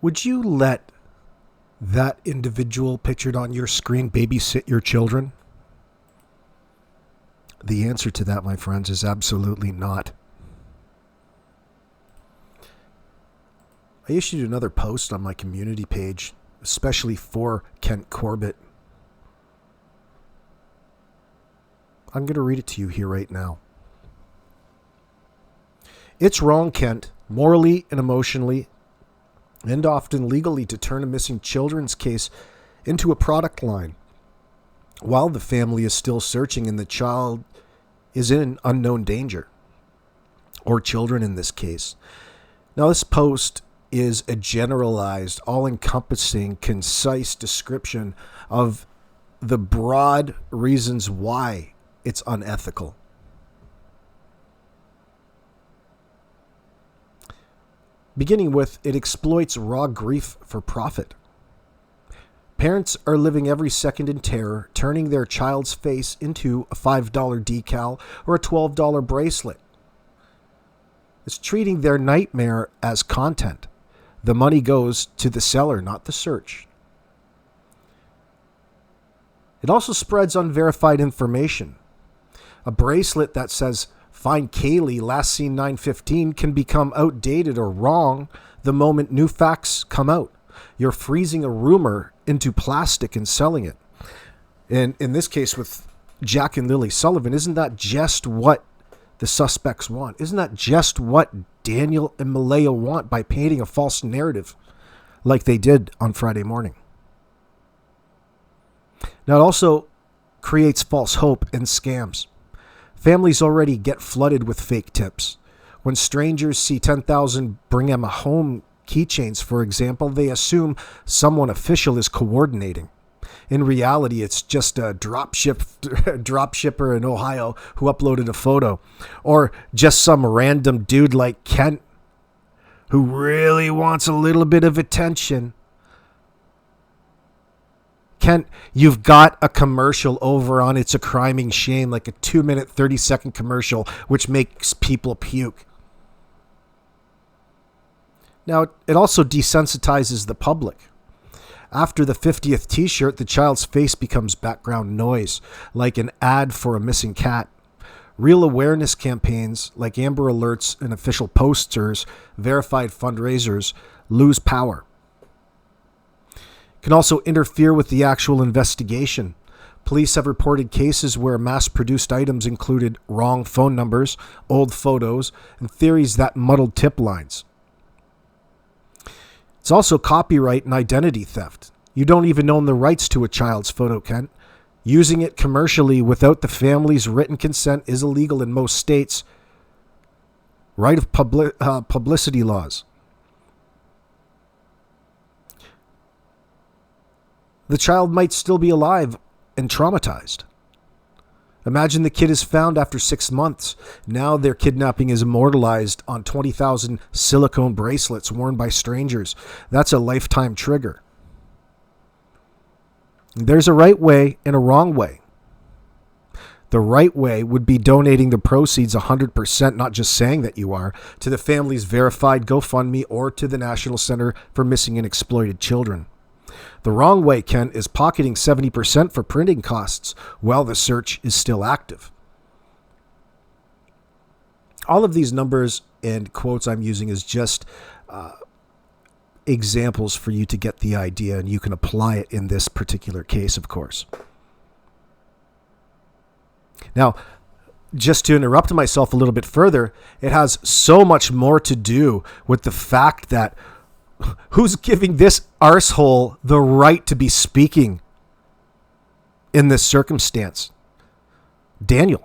Would you let that individual pictured on your screen babysit your children? The answer to that, my friends, is absolutely not. I issued another post on my community page, especially for Kent Corbett. I'm going to read it to you here right now. It's wrong, Kent, morally and emotionally, and often legally, to turn a missing children's case into a product line while the family is still searching and the child is in unknown danger, or children in this case. Now, this post is a generalized, all-encompassing, concise description of the broad reasons why it's unethical. Beginning with, it exploits raw grief for profit. Parents are living every second in terror, turning their child's face into a $5 decal or a $12 bracelet. It's treating their nightmare as content. The money goes to the seller, not the search. It also spreads unverified information. A bracelet that says, "Find Kaylee, last seen 9/15," can become outdated or wrong the moment new facts come out. You're freezing a rumor into plastic and selling it. And in this case with Jack and Lily Sullivan, isn't that just what the suspects want? Isn't that just what Daniel and Malaya want by painting a false narrative like they did on Friday morning? Now, it also creates false hope and scams. Families already get flooded with fake tips. When strangers see 10,000 bring them a home keychains, for example, they assume someone official is coordinating. In reality, it's just a drop shipper in Ohio who uploaded a photo, or just some random dude like Kent who really wants a little bit of attention. Kent, you've got a commercial over on It's a Criming Shame, like a 2-minute, 30-second commercial, which makes people puke. Now, it also desensitizes the public. After the 50th t-shirt, the child's face becomes background noise, like an ad for a missing cat. Real awareness campaigns like Amber Alerts and official posters, verified fundraisers, lose power. Can also interfere with the actual investigation. Police have reported cases where mass-produced items included wrong phone numbers, old photos, and theories that muddled tip lines. It's also copyright and identity theft. You don't even own the rights to a child's photo, Kent. Using it commercially without the family's written consent is illegal in most states. Right of publicity laws. The child might still be alive and traumatized. Imagine the kid is found after 6 months. Now their kidnapping is immortalized on 20,000 silicone bracelets worn by strangers. That's a lifetime trigger. There's a right way and a wrong way. The right way would be donating the proceeds 100%, not just saying that you are, to the family's verified GoFundMe or to the National Center for Missing and Exploited Children. The wrong way, Kent, is pocketing 70% for printing costs while the search is still active. All of these numbers and quotes I'm using is just examples for you to get the idea, and you can apply it in this particular case, of course. Now, just to interrupt myself a little bit further, it has so much more to do with the fact that who's giving this arsehole the right to be speaking in this circumstance? Daniel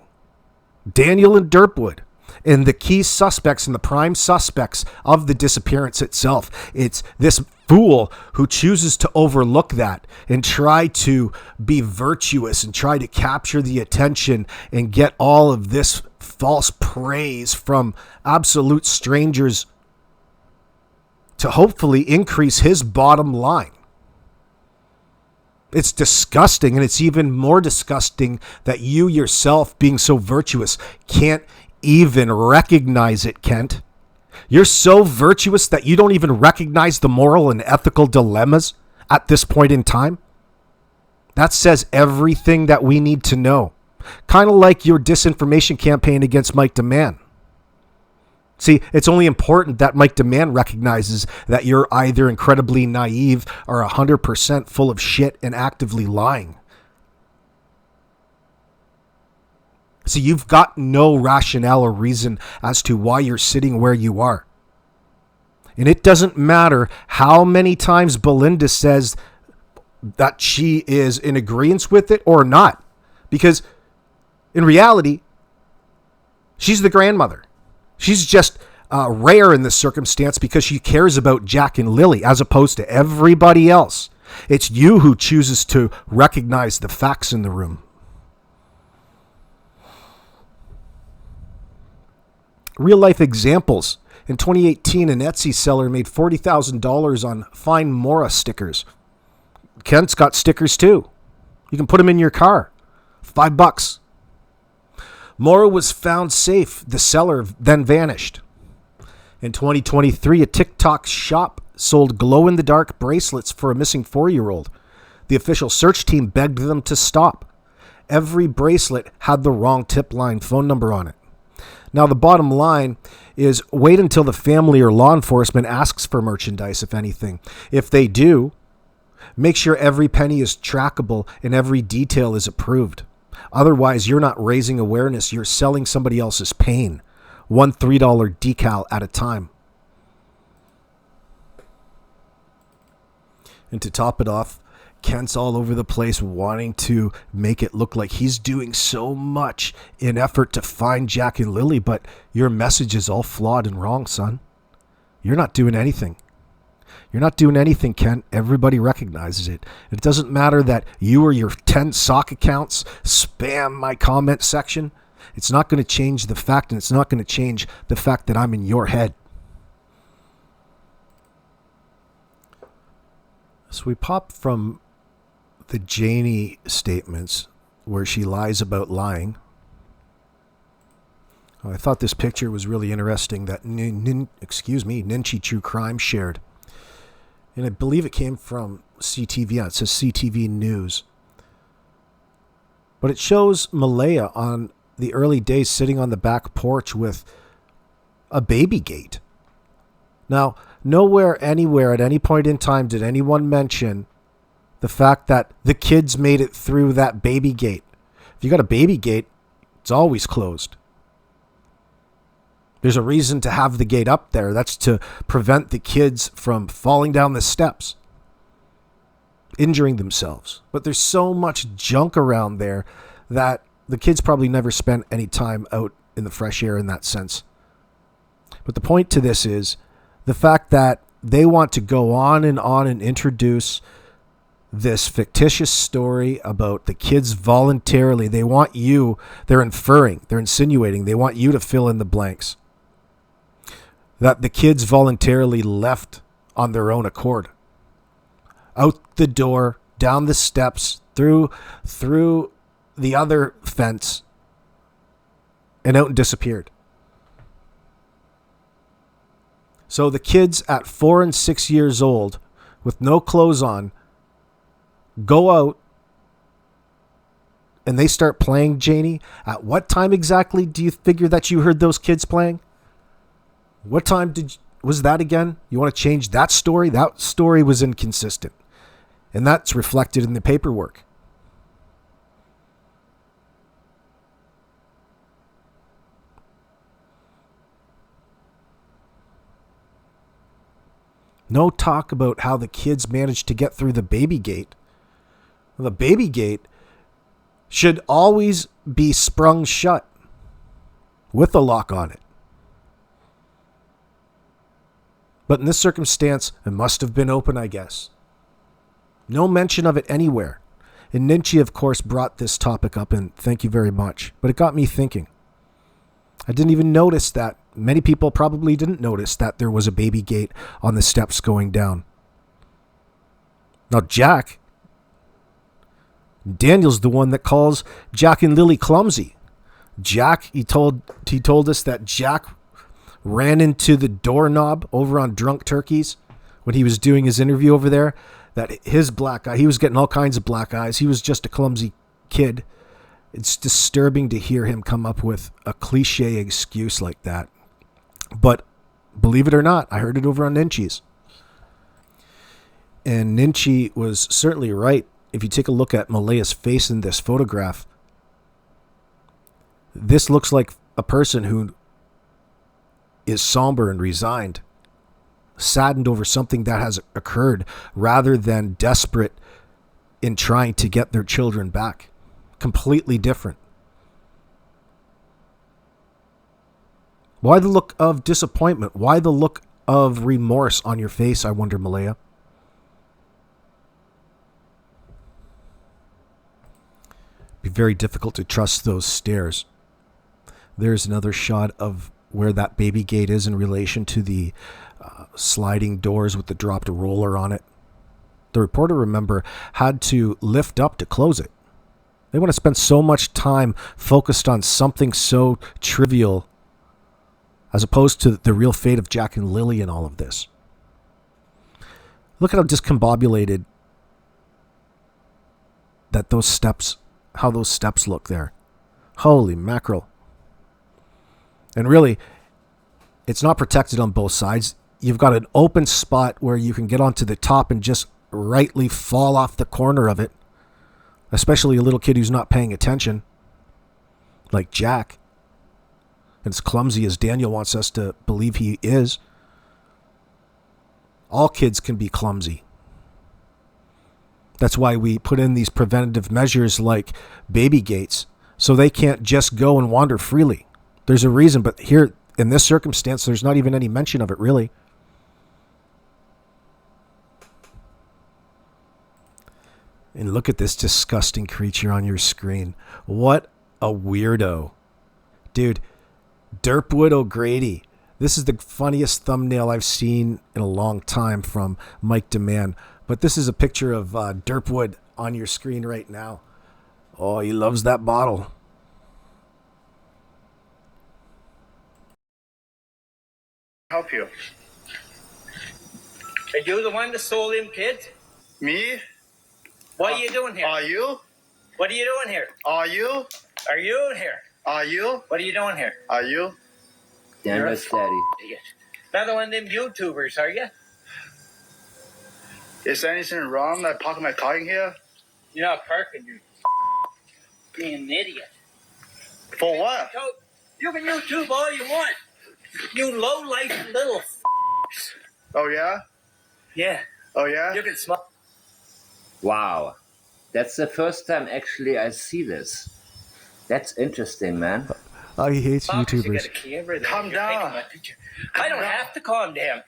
and Derpwood, and the key suspects and the prime suspects of the disappearance itself. It's this fool who chooses to overlook that and try to be virtuous and try to capture the attention and get all of this false praise from absolute strangers to hopefully increase his bottom line. It's disgusting, and it's even more disgusting that you yourself, being so virtuous, can't even recognize it, Kent. You're so virtuous that you don't even recognize the moral and ethical dilemmas at this point in time? That says everything that we need to know. Kind of like your disinformation campaign against Mike DeMann. See, it's only important that Mike DeMann recognizes that you're either incredibly naive or 100% full of shit and actively lying. See, you've got no rationale or reason as to why you're sitting where you are. And it doesn't matter how many times Belinda says that she is in agreement with it or not. Because in reality, she's the grandmother. She's just rare in this circumstance because she cares about Jack and Lily as opposed to everybody else. It's you who chooses to recognize the facts in the room. Real life examples. In 2018, an Etsy seller made $40,000 on Find Mora stickers. Kent's got stickers too. You can put them in your car. $5. Mora was found safe. The seller then vanished. In 2023, a TikTok shop sold glow-in-the-dark bracelets for a missing 4-year-old. The official search team begged them to stop. Every bracelet had the wrong tip line phone number on it. Now, the bottom line is wait until the family or law enforcement asks for merchandise, if anything. If they do, make sure every penny is trackable and every detail is approved. Otherwise, you're not raising awareness. You're selling somebody else's pain. One $3 decal at a time. And to top it off, Kent's all over the place wanting to make it look like he's doing so much in effort to find Jack and Lily, but your message is all flawed and wrong, son. You're not doing anything. You're not doing anything, Kent. Everybody recognizes it. It doesn't matter that you or your 10 sock accounts spam my comment section. It's not going to change the fact, and it's not going to change the fact that I'm in your head. So we pop from the Janie statements where she lies about lying. I thought this picture was really interesting that Ninchi True Crime shared. And I believe it came from CTV. Yeah, it says CTV News. But it shows Malaya on the early days sitting on the back porch with a baby gate. Now, nowhere, anywhere, at any point in time did anyone mention the fact that the kids made it through that baby gate. If you got a baby gate, it's always closed. There's a reason to have the gate up there. That's to prevent the kids from falling down the steps, injuring themselves. But there's so much junk around there that the kids probably never spent any time out in the fresh air in that sense. But the point to this is the fact that they want to go on and introduce this fictitious story about the kids voluntarily. They want you, they're inferring, they're insinuating, they want you to fill in the blanks. That the kids voluntarily left on their own accord. Out the door, down the steps, through the other fence, and out and disappeared. So the kids at 4 and 6 years old, with no clothes on, go out and they start playing, Janie. At what time exactly do you figure that you heard those kids playing? What time was that again? You want to change that story? That story was inconsistent. And that's reflected in the paperwork. No talk about how the kids managed to get through the baby gate. Well, the baby gate should always be sprung shut with a lock on it. But in this circumstance, it must have been open, I guess. No mention of it anywhere. And Ninchi, of course, brought this topic up, and thank you very much. But it got me thinking. I didn't even notice that. Many people probably didn't notice that there was a baby gate on the steps going down. Now, Daniel's the one that calls Jack and Lily clumsy. Jack, he told us that Jack ran into the doorknob over on Drunk Turkeys when he was doing his interview over there, that his black eye, he was getting all kinds of black eyes. He was just a clumsy kid. It's disturbing to hear him come up with a cliche excuse like that. But believe it or not, I heard it over on Ninchi's. And Ninchi was certainly right. If you take a look at Malaya's face in this photograph, this looks like a person who is somber and resigned, saddened over something that has occurred, rather than desperate in trying to get their children back. Completely different. Why the look of disappointment? Why the look of remorse on your face, I wonder, Malaya? Be very difficult to trust those stairs. There's another shot of where that baby gate is in relation to the sliding doors with the dropped roller on it. The reporter, remember, had to lift up to close it. They want to spend so much time focused on something so trivial as opposed to the real fate of Jack and Lily in all of this. Look at how discombobulated that those steps, how those steps look there. Holy mackerel. And really, it's not protected on both sides. You've got an open spot where you can get onto the top and just rightly fall off the corner of it. Especially a little kid who's not paying attention, like Jack. And as clumsy as Daniel wants us to believe he is. All kids can be clumsy. That's why we put in these preventative measures like baby gates, so they can't just go and wander freely. There's a reason, but here, in this circumstance, there's not even any mention of it, really. And look at this disgusting creature on your screen. What a weirdo. Dude, Derpwood O'Grady. This is the funniest thumbnail I've seen in a long time from Mike Demand. But this is a picture of Derpwood on your screen right now. Oh, he loves that bottle. Help you. Are you the one that stole them kids? Me? What are you doing here? Are you? What are you doing here? Are you? Are you here? Are you? What are you doing here? Are you? Denver's daddy. Another one of them YouTubers, are you? Is anything wrong? I parking my car in here? You're not parking, you being an idiot. For what? So, you can YouTube all you want. You low-life little Oh yeah? Yeah. Oh yeah? You can smell. Wow. That's the first time actually I see this. That's interesting, man. Oh, he hates You YouTubers. got a camera there. Calm You're taking down. my picture. I don't have to calm down.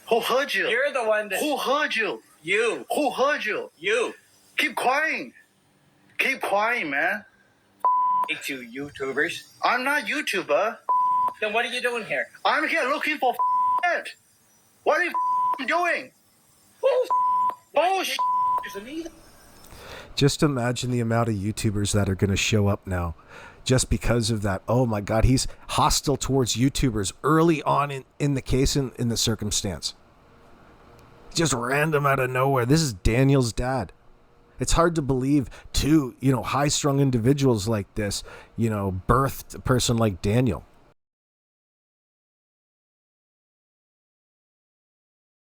Who heard you? You're the one that... Who heard you? You. Who heard you? You. Keep crying. Keep crying, man. Hate you YouTubers. I'm not YouTuber. Then what are you doing here? I'm here looking for it. What are you doing? Bullshit. Just imagine the amount of YouTubers that are going to show up now just because of that. Oh my God, he's hostile towards YouTubers early on in the case, in the circumstance. Just random out of nowhere. This is Daniel's dad. It's hard to believe two, high-strung individuals like this, birthed a person like Daniel.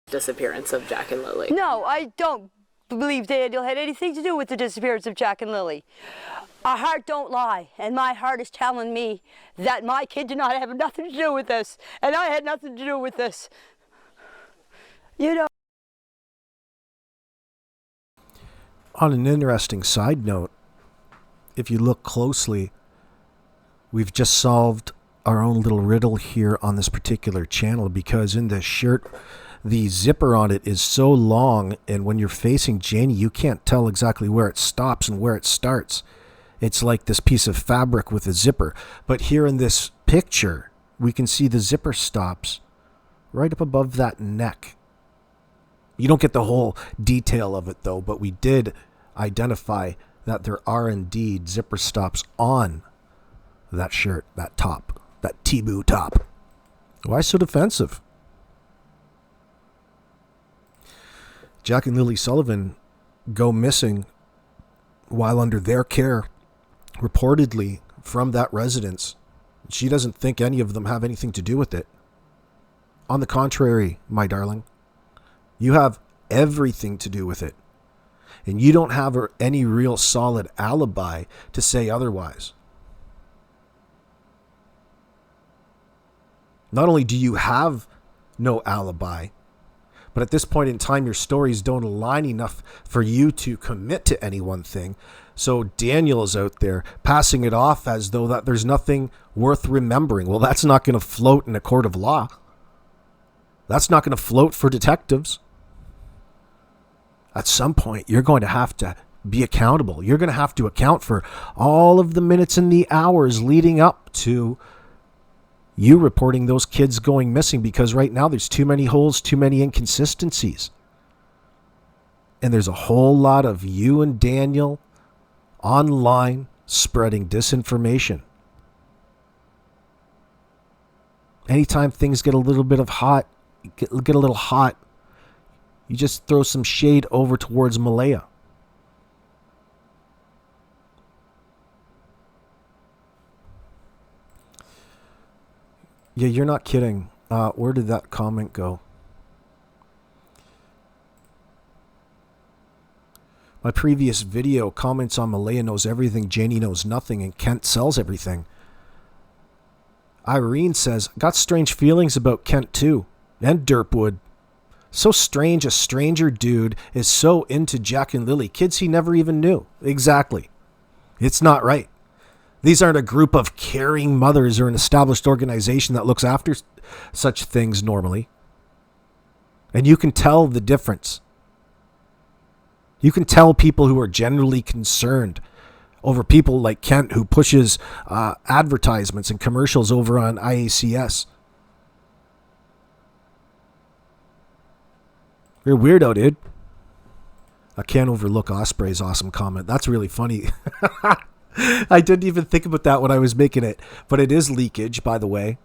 Disappearance of Jack and Lily. No, I don't believe Daniel had anything to do with the disappearance of Jack and Lily. Our heart don't lie, and my heart is telling me that my kid did not have nothing to do with this, and I had nothing to do with this. On an interesting side note, if you look closely, we've just solved our own little riddle here on this particular channel, because in this shirt, the zipper on it is so long, and when you're facing Janie, you can't tell exactly where it stops and where it starts. It's like this piece of fabric with a zipper. But here in this picture, we can see the zipper stops right up above that neck. You don't get the whole detail of it, though, but we did identify that there are indeed zipper stops on that shirt, that top, that T-boo top. Why so defensive? Jack and Lily Sullivan go missing while under their care, reportedly from that residence. She doesn't think any of them have anything to do with it. On the contrary, my darling, you have everything to do with it. And you don't have any real solid alibi to say otherwise. Not only do you have no alibi, but at this point in time, your stories don't align enough for you to commit to any one thing. So Daniel is out there passing it off as though that there's nothing worth remembering. Well, that's not going to float in a court of law. That's not going to float for detectives. At some point, you're going to have to be accountable. You're going to have to account for all of the minutes and the hours leading up to you reporting those kids going missing, because right now there's too many holes, too many inconsistencies. And there's a whole lot of you and Daniel online spreading disinformation. Anytime things get a little bit of hot, get a little hot, you just throw some shade over towards Malaya. Yeah, you're not kidding. Where did that comment go? My previous video comments on Malaya knows everything, Janie knows nothing, and Kent sells everything. Irene says, got strange feelings about Kent too, and Derpwood. So strange a stranger dude is so into Jack and Lily, kids he never even knew. Exactly. It's not right. These aren't a group of caring mothers or an established organization that looks after such things normally. And you can tell the difference. You can tell people who are generally concerned over people like Kent, who pushes advertisements and commercials over on IACS. You're a weirdo, dude. I can't overlook Osprey's awesome comment. That's really funny. I didn't even think about that when I was making it. But it is leakage, by the way,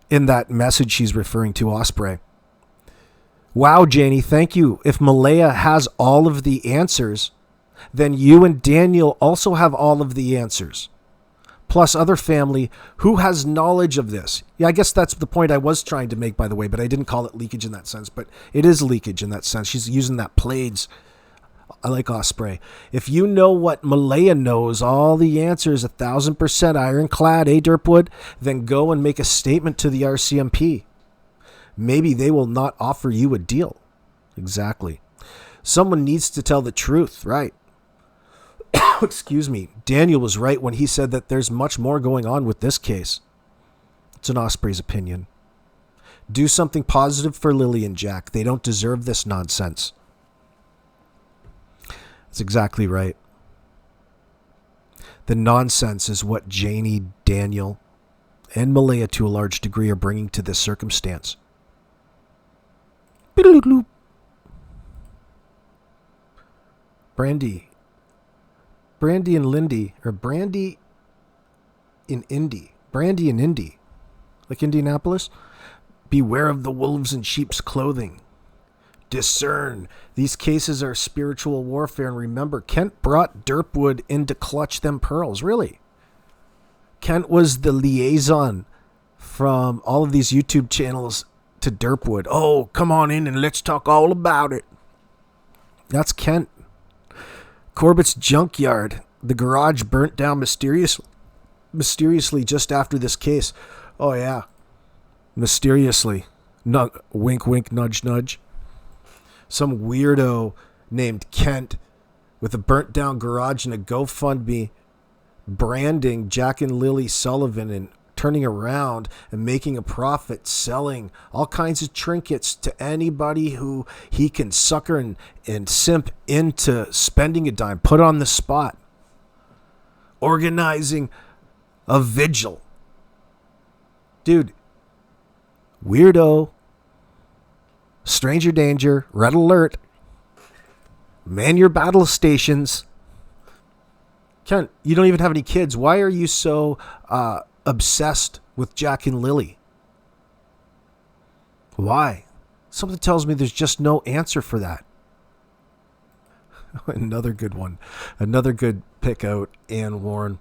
in that message she's referring to, Osprey. Wow, Janie, thank you. If Malaya has all of the answers, then you and Daniel also have all of the answers. Plus other family who has knowledge of this. Yeah, I guess that's the point I was trying to make, by the way, but I didn't call it leakage in that sense. But it is leakage in that sense. She's using that Plaids. I like Osprey. If you know what Malaya knows, all the answers 1,000% ironclad, Derpwood, then go and make a statement to the RCMP. Maybe they will not offer you a deal. Exactly. Someone needs to tell the truth, right? Excuse me. Daniel was right when he said that there's much more going on with this case. It's an Osprey's opinion. Do something positive for Lily and Jack. They don't deserve this nonsense. That's exactly right. The nonsense is what Janie, Daniel, and Malaya to a large degree are bringing to this circumstance. Brandy and Lindy, or Brandy in Indy. Brandy and Indy. Like Indianapolis? Beware of the wolves in sheep's clothing. Discern. These cases are spiritual warfare. And remember, Kent brought Derpwood in to clutch them pearls. Really? Kent was the liaison from all of these YouTube channels to Derpwood. Oh, come on in and let's talk all about it. That's Kent. Corbett's junkyard. The garage burnt down mysteriously just after this case. Oh, yeah. Mysteriously. Wink, wink, nudge, nudge. Some weirdo named Kent with a burnt down garage and a GoFundMe branding Jack and Lily Sullivan and turning around and making a profit selling all kinds of trinkets to anybody who he can sucker and simp into spending a dime, put on the spot. Organizing a vigil. Dude, weirdo. Stranger danger, red alert. Man your battle stations. Kent, you don't even have any kids. Why are you so obsessed with Jack and Lily? Why? Something tells me there's just no answer for that. Another good one. Another good pick out, Ann Warren.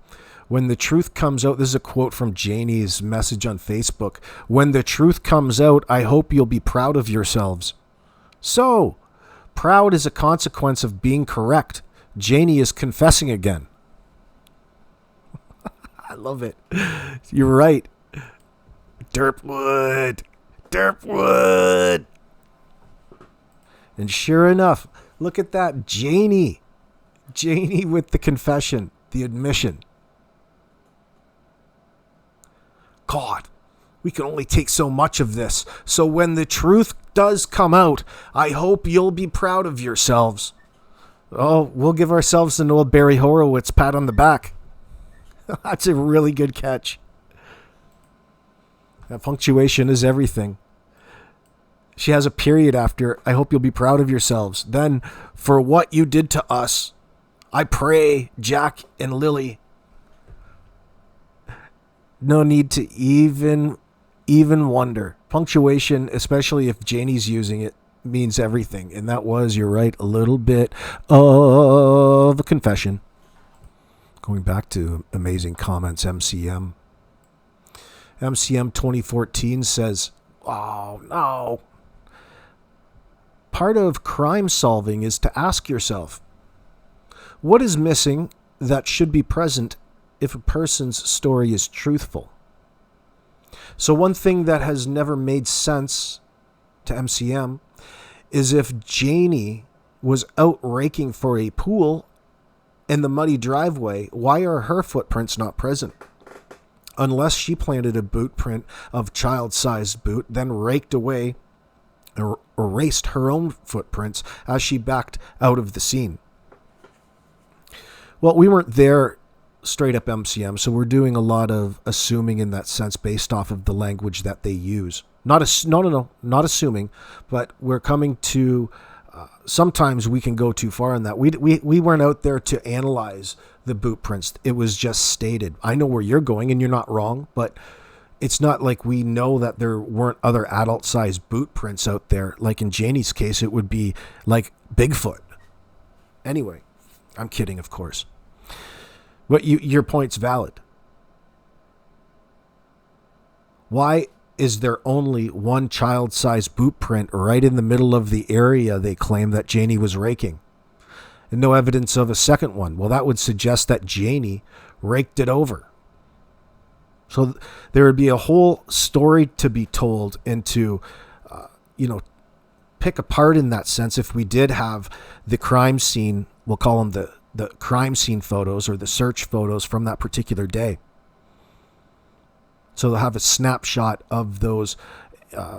When the truth comes out, this is a quote from Janie's message on Facebook. When the truth comes out, I hope you'll be proud of yourselves. So, proud is a consequence of being correct. Janie is confessing again. I love it. You're right. Derpwood. Derpwood. And sure enough, look at that. Janie. Janie with the confession, the admission. God, we can only take so much of this. So when the truth does come out, I hope you'll be proud of yourselves. Oh, we'll give ourselves an old Barry Horowitz pat on the back. That's a really good catch. That punctuation is everything. She has a period after, I hope you'll be proud of yourselves. Then, for what you did to us, I pray, Jack and Lily. No need to even wonder. Punctuation, especially if Janie's using it, means everything. And that was, you're right, a little bit of a confession. Going back to amazing comments, MCM 2014 says, oh no. Part of crime solving is to ask yourself, what is missing that should be present if a person's story is truthful? So one thing that has never made sense to MCM is if Janie was out raking for a pool in the muddy driveway, why are her footprints not present? Unless she planted a boot print of child-sized boot, then raked away or erased her own footprints as she backed out of the scene. Well, we weren't there, straight up MCM, so we're doing a lot of assuming in that sense based off of the language that they use. Not assuming, but we're coming to, sometimes we can go too far in that. We weren't out there to analyze the boot prints. It was just stated. I know where you're going and you're not wrong, but it's not like we know that there weren't other adult-sized boot prints out there. Like in Janie's case, it would be like Bigfoot. Anyway, I'm kidding, of course. But your point's valid. Why is there only one child-sized boot print right in the middle of the area they claim that Janie was raking? And no evidence of a second one. Well, that would suggest that Janie raked it over. So there would be a whole story to be told and to, pick apart in that sense if we did have the crime scene, we'll call them the crime scene photos or the search photos from that particular day. So they'll have a snapshot of those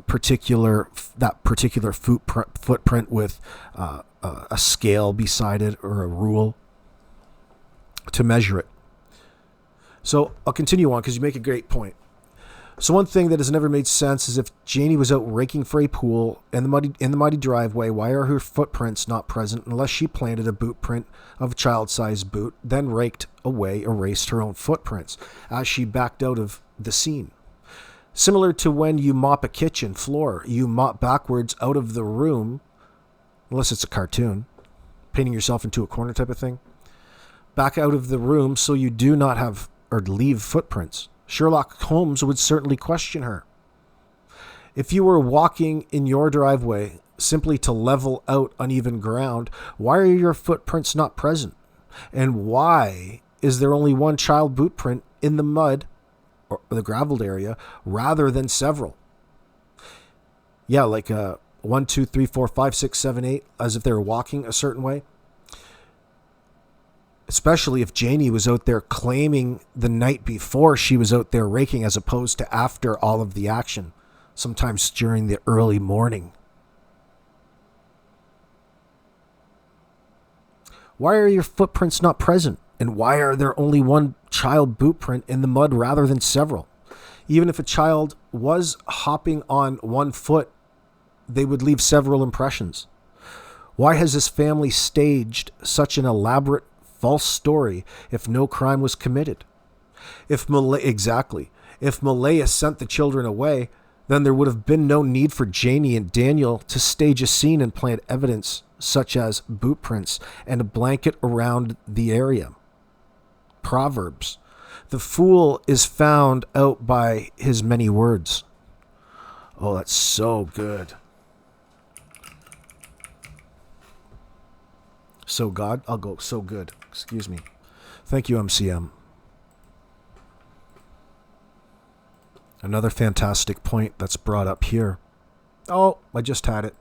particular footprint with a scale beside it or a rule to measure it. So I'll continue on because you make a great point. So one thing that has never made sense is if Janie was out raking for a pool in the muddy driveway, why are her footprints not present unless she planted a boot print of a child-sized boot, then raked away, erased her own footprints as she backed out of the scene? Similar to when you mop a kitchen floor, you mop backwards out of the room, unless it's a cartoon, painting yourself into a corner type of thing, back out of the room so you do not have or leave footprints. Sherlock Holmes would certainly question her. If you were walking in your driveway simply to level out uneven ground, why are your footprints not present? And why is there only one child boot print in the mud or the graveled area rather than several? Yeah, like 1, 2, 3, 4, 5, 6, 7, 8, as if they were walking a certain way. Especially if Janie was out there claiming the night before she was out there raking as opposed to after all of the action, sometimes during the early morning. Why are your footprints not present? And why are there only one child boot print in the mud rather than several? Even if a child was hopping on one foot, they would leave several impressions. Why has this family staged such an elaborate false story if no crime was committed? If Malaya sent the children away, then there would have been no need for Janie and Daniel to stage a scene and plant evidence such as boot prints and a blanket around the area. Proverbs. The fool is found out by his many words. Oh, that's so good. So God, I'll go so good. Excuse me. Thank you, MCM. Another fantastic point that's brought up here. Oh, I just had it.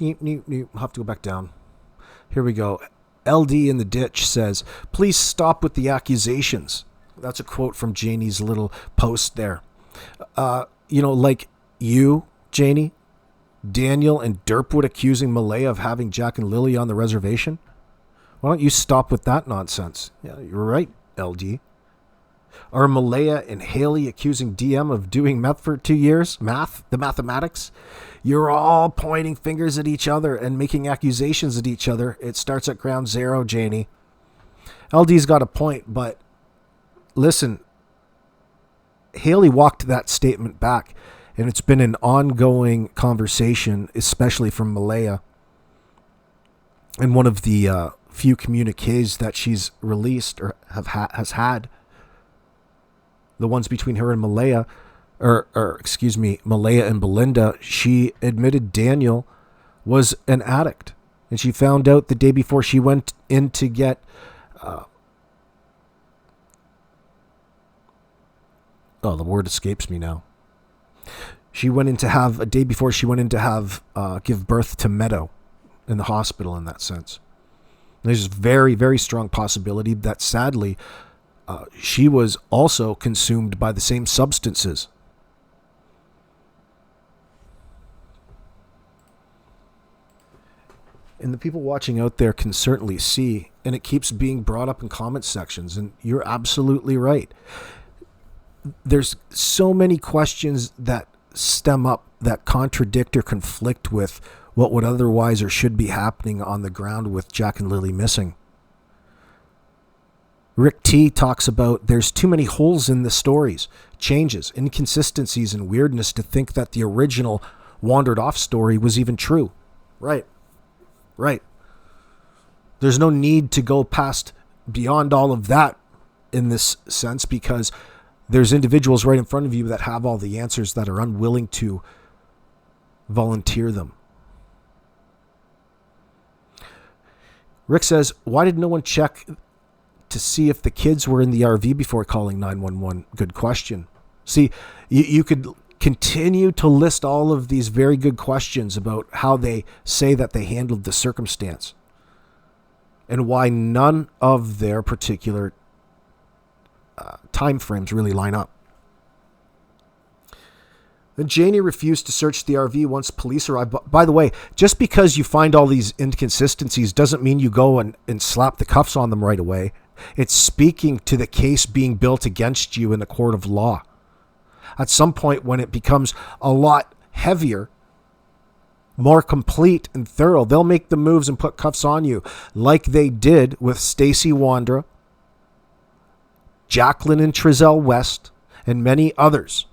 I'll have to go back down. Here we go. LD in the ditch says, please stop with the accusations. That's a quote from Janie's little post there. Like you, Janie, Daniel, and Derpwood accusing Malaya of having Jack and Lily on the reservation. Why don't you stop with that nonsense? Yeah, you're right, LD. Are Malaya and Haley accusing DM of doing meth for 2 years? The mathematics? You're all pointing fingers at each other and making accusations at each other. It starts at ground zero, Janie. LD's got a point, but listen, Haley walked that statement back, and it's been an ongoing conversation, especially from Malaya. And one of the few communiques that she's released or has had, the ones between her and Malaya, Malaya and Belinda, she admitted Daniel was an addict. And she found out the day before she went in to get the word escapes me now. She went in to have, a day before she went in to have, give birth to Meadow in the hospital in that sense. There's a very, very strong possibility that sadly, she was also consumed by the same substances. And the people watching out there can certainly see, and it keeps being brought up in comment sections, and you're absolutely right. There's so many questions that stem up that contradict or conflict with what would otherwise or should be happening on the ground with Jack and Lily missing. Rick T talks about there's too many holes in the stories, changes, inconsistencies, and weirdness to think that the original wandered off story was even true. Right. There's no need to go beyond all of that in this sense, because there's individuals right in front of you that have all the answers that are unwilling to volunteer them. Rick says, why did no one check to see if the kids were in the RV before calling 911? Good question. See, you could continue to list all of these very good questions about how they say that they handled the circumstance and why none of their particular time frames really line up. Then Janie refused to search the RV once police arrived. By the way, just because you find all these inconsistencies doesn't mean you go and slap the cuffs on them right away. It's speaking to the case being built against you in the court of law. At some point when it becomes a lot heavier, more complete and thorough, they'll make the moves and put cuffs on you like they did with Stacy Wandra, Jacqueline and Trezell West, and many others.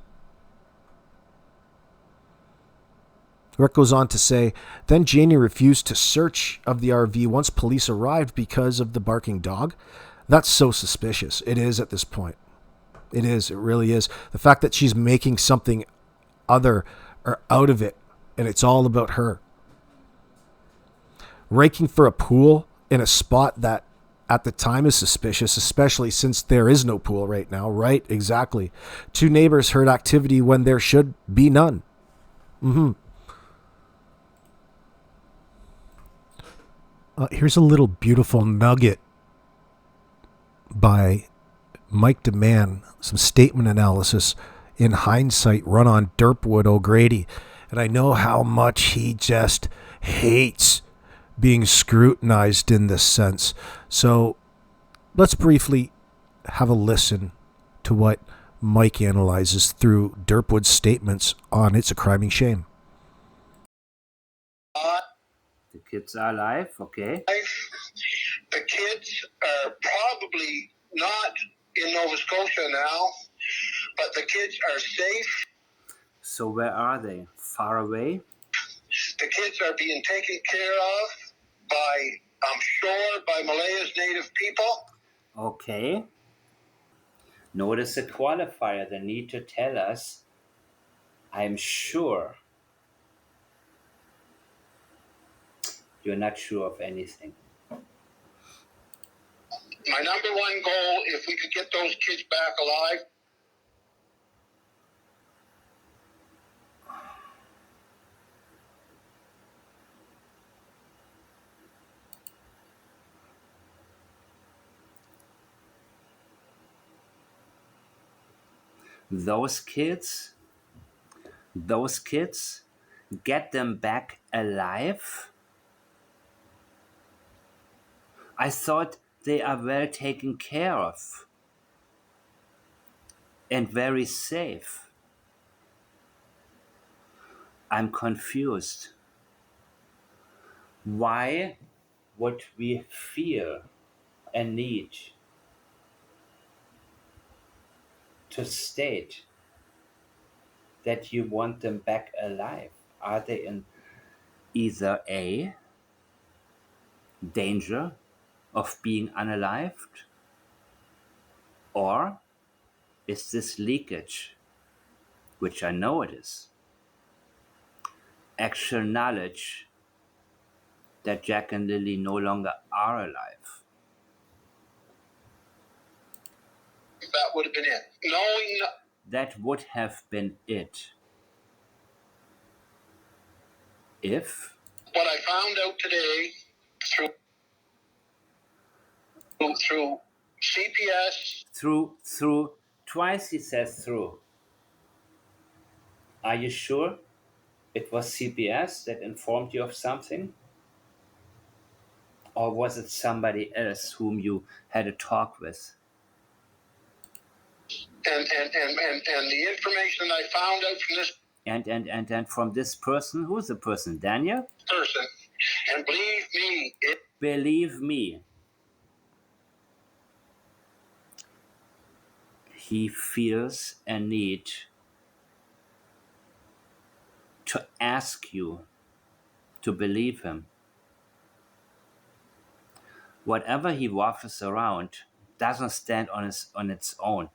Rick goes on to say, then Janie refused to search of the RV once police arrived because of the barking dog. That's so suspicious. It is at this point. It is. It really is. The fact that she's making something other or out of it, and it's all about her. Raking for a pool in a spot that at the time is suspicious, especially since there is no pool right now. Right? Exactly. 2 neighbors heard activity when there should be none. Here's a little beautiful nugget by Mike DeMann, some statement analysis in hindsight run on Derpwood O'Grady. And I know how much he just hates being scrutinized in this sense. So let's briefly have a listen to what Mike analyzes through Derpwood's statements on It's a Criming Shame. The kids are alive, okay. The kids are probably not in Nova Scotia now, but the kids are safe So where are they? Far away? The kids are being taken care of by, I'm sure, by Malaya's native people. Okay. Notice the qualifier, the need to tell us, I'm sure. You're not sure of anything. My number one goal, if we could get those kids back alive, Those kids, get them back alive? I thought they are well taken care of and very safe. I'm confused. Why would we feel a need to state that you want them back alive? Are they in either A, danger of being unalived, or is this leakage, which I know it is, actual knowledge that Jack and Lily no longer are alive? that would have been it. Knowing That would have been it. If what I found out today through CPS, through twice he says through. Are you sure it was CPS that informed you of something? Or was it somebody else whom you had a talk with? and the information I found out from this And from this person, who's the person? Daniel? person, and believe me, Believe me, he feels a need to ask you to believe him. Whatever he waffles around doesn't stand on its own.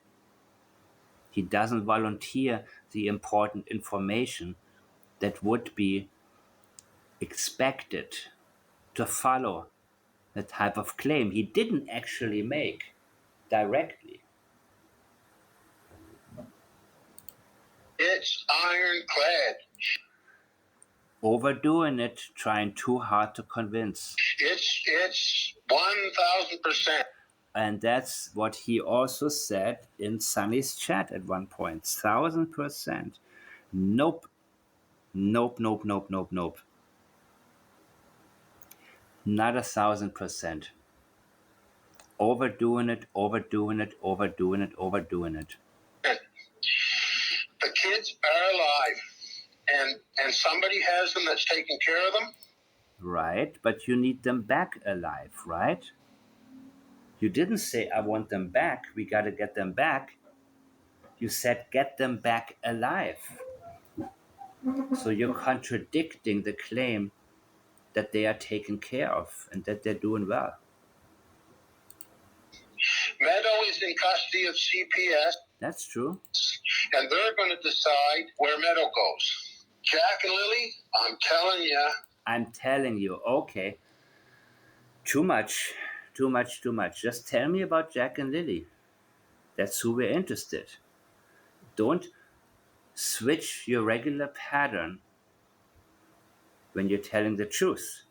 He doesn't volunteer the important information that would be expected to follow the type of claim he didn't actually make directly. it's ironclad. Overdoing it, trying too hard to convince. It's 1,000%. And that's what he also said in Sunny's chat at one point. 1,000%. Nope. Nope, nope, nope, nope, nope. Not 1,000%. Overdoing it, overdoing it, overdoing it, overdoing it. The kids are alive, and somebody has them that's taking care of them. Right, but you need them back alive, right? You didn't say, I want them back, we gotta get them back. You said, get them back alive. So you're contradicting the claim that they are taken care of and that they're doing well. Meadow is in custody of CPS, That's true. and they're going to decide where Meadow goes. Jack and Lily, I'm telling you. I'm telling you, okay. Too much. Just tell me about Jack and Lily. That's who we're interested. Don't switch your regular pattern when you're telling the truth.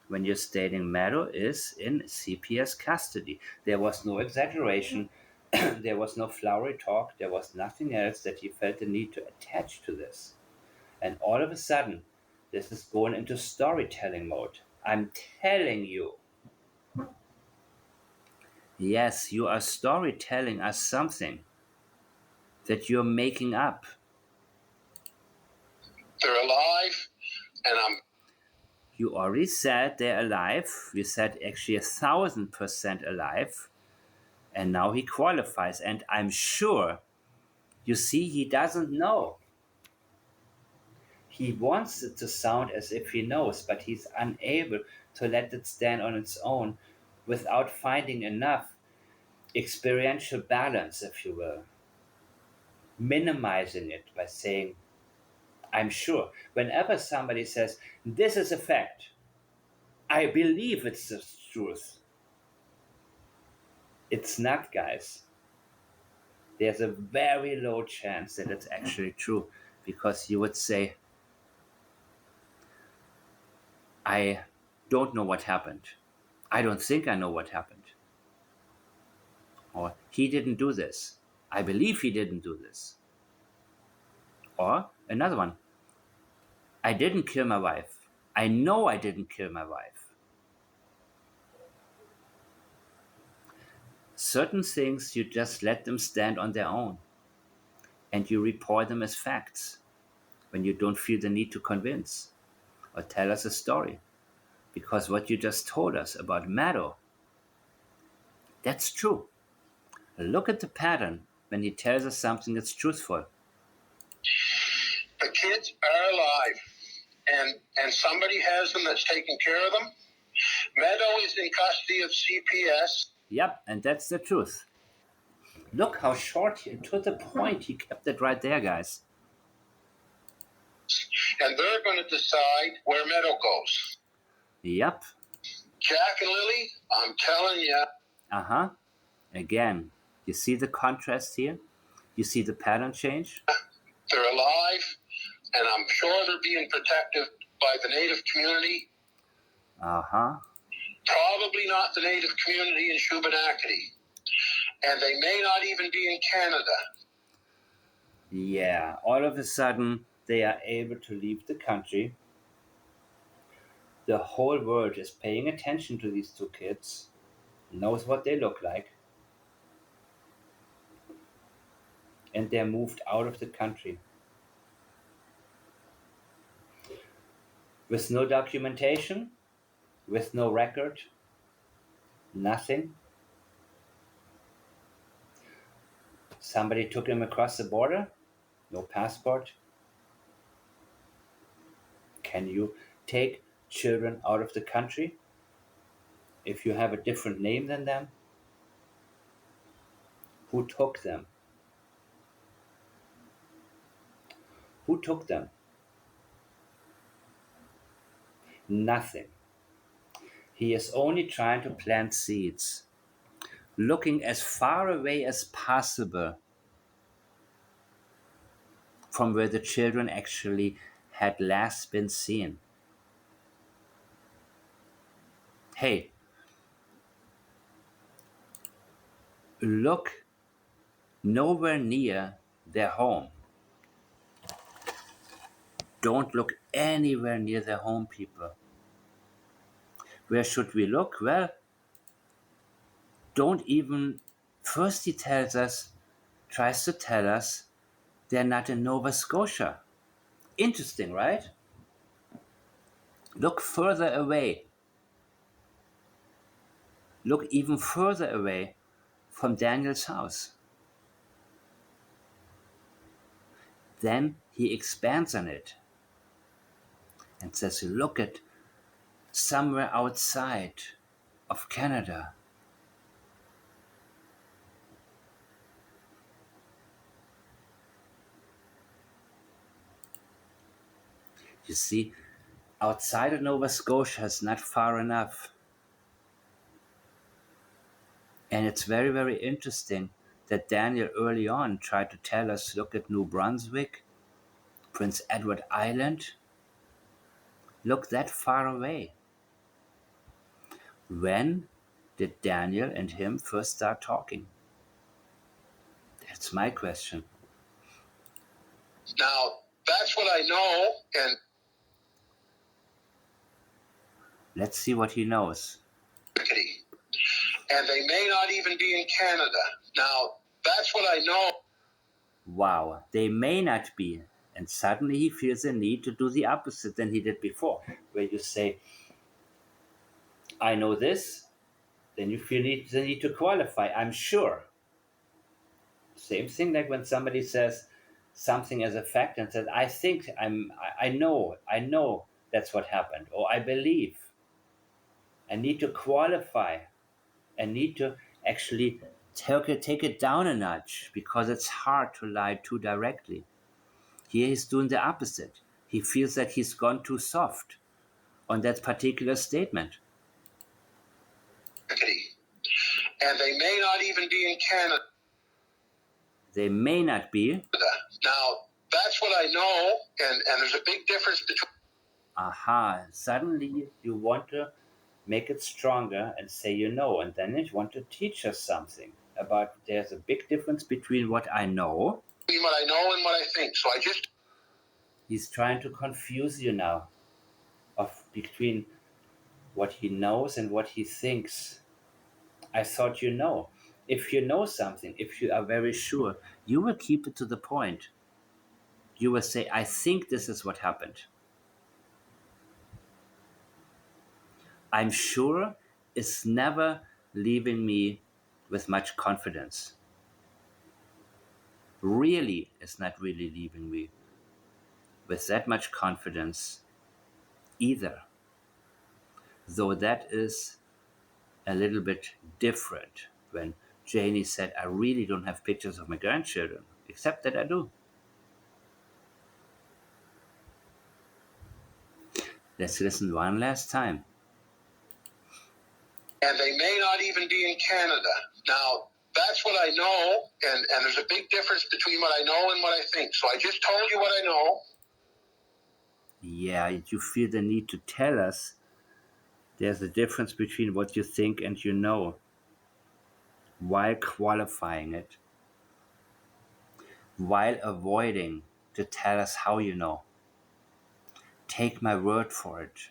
When you're stating Meadow is in CPS custody. There was no exaggeration. There was no flowery talk. There was nothing else that he felt the need to attach to this. And all of a sudden, this is going into storytelling mode. I'm telling you. Yes, you are storytelling us something that you're making up. They're alive, and You already said they're alive. You said actually 1,000% alive. And now he qualifies. And I'm sure, you see, he doesn't know. He wants it to sound as if he knows, but he's unable to let it stand on its own without finding enough experiential balance, if you will. Minimizing it by saying, I'm sure. Whenever somebody says, this is a fact, I believe it's the truth. It's not, guys. There's a very low chance that it's actually true, because you would say, I don't know what happened. I don't think I know what happened. Or he didn't do this. I believe he didn't do this. Or another one. I didn't kill my wife. I know I didn't kill my wife. Certain things you just let them stand on their own, and you report them as facts when you don't feel the need to convince or tell us a story. Because what you just told us about Maddo, that's true. Look at the pattern when he tells us something that's truthful. The kids are alive, and somebody has them that's taking care of them. Meadow is in custody of CPS. Yep, and that's the truth. Look how short, to the point, he kept it right there, guys. And they're going to decide where Meadow goes. Yep. Jack and Lily, I'm telling you. Uh-huh. Again, you see the contrast here? You see the pattern change? They're alive, and I'm sure they're being protected by the Native community. Uh-huh. Probably not the Native community in Shubenacadie. And they may not even be in Canada. Yeah, all of a sudden, they are able to leave the country. The whole world is paying attention to these two kids, knows what they look like, and they're moved out of the country. With no documentation, with no record, nothing. Somebody took him across the border, no passport. Can you take children out of the country if you have a different name than them? Who took them? Who took them? Nothing. He is only trying to plant seeds, looking as far away as possible from where the children actually had last been seen. Hey, look nowhere near their home. Don't look anywhere near their home, people. Where should we look? Well, don't even. First, he tries to tell us they're not in Nova Scotia. Interesting, right? Look further away. Look even further away from Daniel's house. Then he expands on it and says, look at somewhere outside of Canada. You see, outside of Nova Scotia is not far enough. And it's very, very interesting that Daniel early on tried to tell us, look at New Brunswick, Prince Edward Island. Look that far away. When did Daniel and him first start talking? That's my question. Now, that's what I know, and Let's see what he knows. and they may not even be in Canada. Now, that's what I know. Wow, they may not be. And suddenly he feels a need to do the opposite than he did before, where you say, I know this, then you feel the need to qualify, I'm sure. Same thing like when somebody says, something as a fact and said, I know that's what happened, or I believe. I need to qualify. I need to actually take it down a notch, because it's hard to lie too directly. Here he's doing the opposite. He feels that he's gone too soft on that particular statement. And they may not even be in Canada. They may not be. Now, that's what I know, and there's a big difference between... Aha, suddenly you want to make it stronger and say you know, and then you want to teach us something about there's a big difference between what I know. Between what I know and what I think. So I just... He's trying to confuse you now between what he knows and what he thinks. I thought you know. If you know something, if you are very sure, you will keep it to the point. You will say, I think this is what happened. I'm sure is never leaving me with much confidence. Really is not really leaving me with that much confidence either. Though that is a little bit different when Janie said, I really don't have pictures of my grandchildren, except that I do. Let's listen one last time. And they may not even be in Canada. Now, that's what I know, and there's a big difference between what I know and what I think. So I just told you what I know. Yeah, you feel the need to tell us there's a difference between what you think and you know, while qualifying it, while avoiding to tell us how you know. Take my word for it.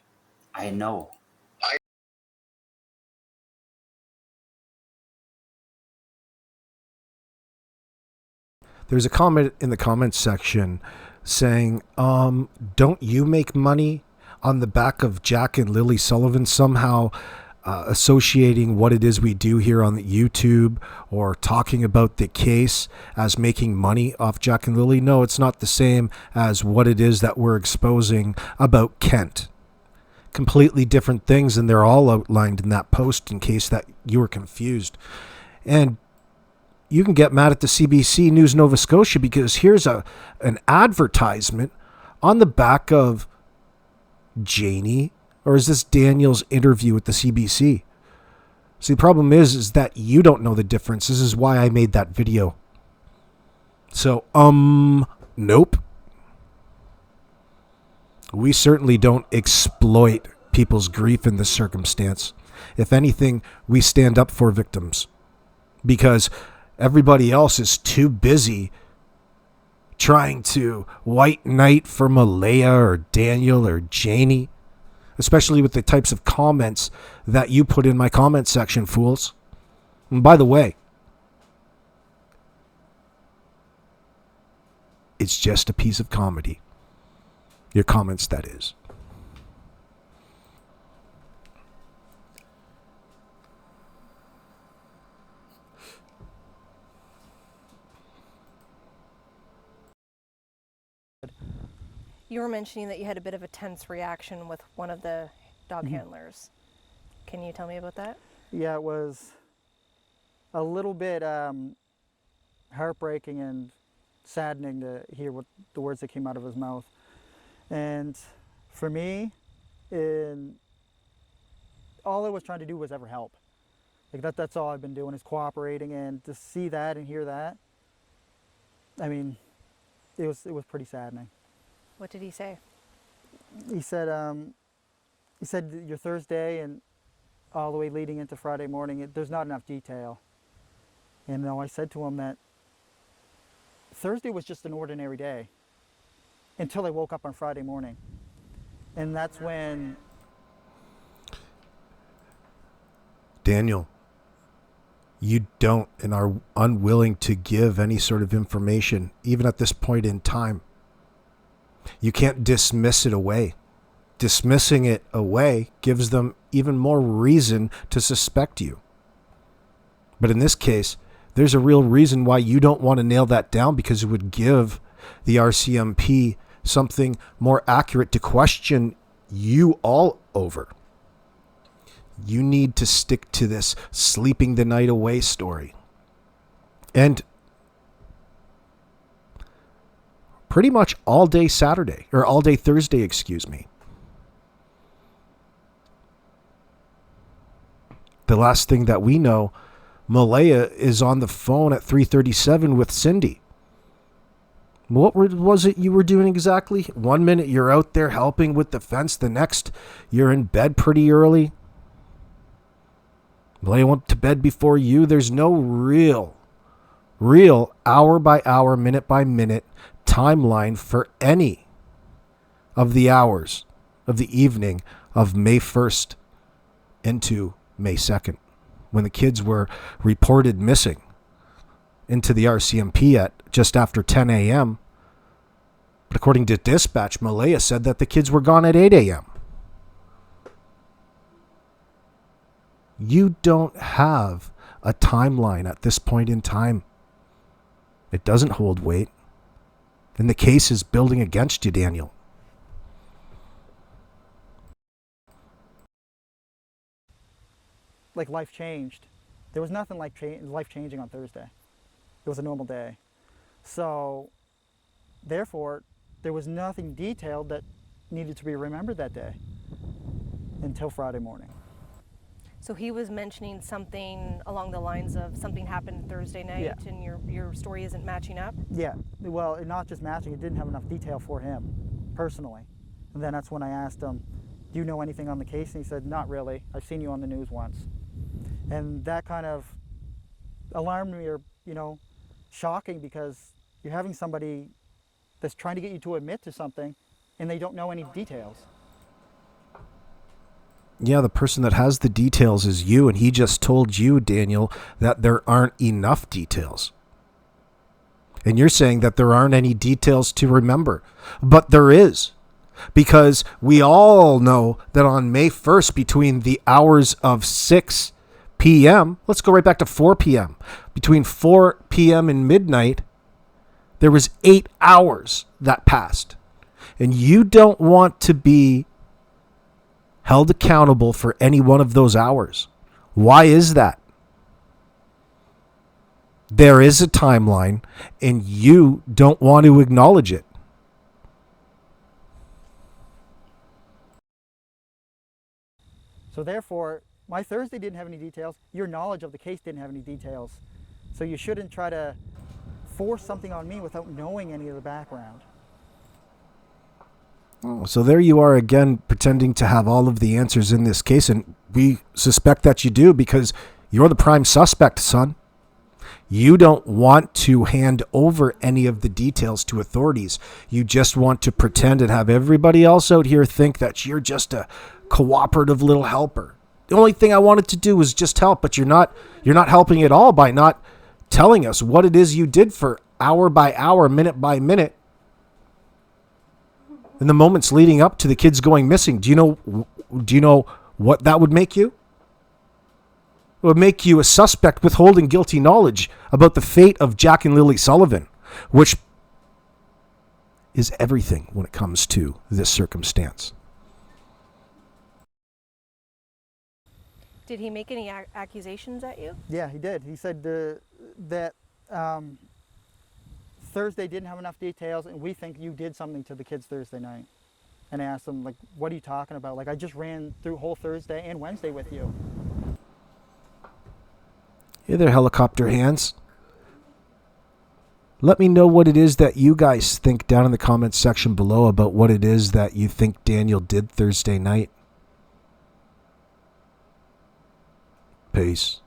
I know. There's a comment in the comments section saying, don't you make money on the back of Jack and Lily Sullivan, somehow associating what it is we do here on the YouTube or talking about the case as making money off Jack and Lily? No, it's not the same as what it is that we're exposing about Kent. Completely different things, and they're all outlined in that post in case that you were confused. And you can get mad at the CBC News Nova Scotia because here's an advertisement on the back of Janie, or is this Daniel's interview with the CBC? See, the problem is that you don't know the difference. This is why I made that video. So, nope. We certainly don't exploit people's grief in this circumstance. If anything, we stand up for victims because everybody else is too busy trying to white knight for Malaya or Daniel or Janie, especially with the types of comments that you put in my comment section, fools. And by the way, it's just a piece of comedy. Your comments, that is. You were mentioning that you had a bit of a tense reaction with one of the dog handlers. Can you tell me about that? Yeah, it was a little bit heartbreaking and saddening to hear what the words that came out of his mouth. And for me, all I was trying to do was ever help. Like that's all I've been doing is cooperating, and to see that and hear that, I mean, it was pretty saddening. What did he say? He said your Thursday and all the way leading into Friday morning, there's not enough detail. And I said to him that Thursday was just an ordinary day until I woke up on Friday morning. And that's when... Daniel, you don't and are unwilling to give any sort of information, even at this point in time. You can't dismiss it away. Dismissing it away gives them even more reason to suspect you. But in this case, there's a real reason why you don't want to nail that down, because it would give the RCMP something more accurate to question you all over. You need to stick to this sleeping the night away story. And pretty much all day Saturday, or all day Thursday, excuse me. The last thing that we know, Malaya is on the phone at 3:37 with Cindy. What was it you were doing exactly? 1 minute you're out there helping with the fence. The next you're in bed pretty early. Malaya went to bed before you. There's no real hour by hour, minute by minute timeline for any of the hours of the evening of May 1st into May 2nd, when the kids were reported missing into the RCMP at just after 10 a.m. But according to dispatch, Malaya said that the kids were gone at 8 a.m. You don't have a timeline at this point in time. It doesn't hold weight. And the case is building against you, Daniel. Like life changed. There was nothing like life changing on Thursday. It was a normal day. So, therefore, there was nothing detailed that needed to be remembered that day until Friday morning. So he was mentioning something along the lines of something happened Thursday night, Yeah. and your story isn't matching up? Yeah, well, not just matching, it didn't have enough detail for him, personally. And then that's when I asked him, do you know anything on the case? And he said, not really. I've seen you on the news once. And that kind of alarmed me, or, shocking, because you're having somebody that's trying to get you to admit to something and they don't know any details. Yeah, the person that has the details is you, and he just told you, Daniel, that there aren't enough details. And you're saying that there aren't any details to remember. But there is. Because we all know that on May 1st, between the hours of 6 p.m., let's go right back to 4 p.m., between 4 p.m. and midnight, there was 8 hours that passed. And you don't want to be held accountable for any one of those hours. Why is that? There is a timeline, and you don't want to acknowledge it. So therefore, my Thursday didn't have any details. Your knowledge of the case didn't have any details. So you shouldn't try to force something on me without knowing any of the background. Oh, so there you are again, pretending to have all of the answers in this case, and we suspect that you do because you're the prime suspect, son. You don't want to hand over any of the details to authorities. You just want to pretend and have everybody else out here think that you're just a cooperative little helper. The only thing I wanted to do was just help, but you're not helping at all by not telling us what it is you did for hour by hour, minute by minute, in the moments leading up to the kids going missing. Do you know what that would make you? It would make you a suspect withholding guilty knowledge about the fate of Jack and Lily Sullivan, which is everything when it comes to this circumstance. Did he make any accusations at you? Yeah, he did. He said that Thursday didn't have enough details, and we think you did something to the kids Thursday night. And I asked him, like, what are you talking about? Like, I just ran through whole Thursday and Wednesday with you. Hey there, helicopter hands. Let me know what it is that you guys think down in the comments section below about what it is that you think Daniel did Thursday night. Peace.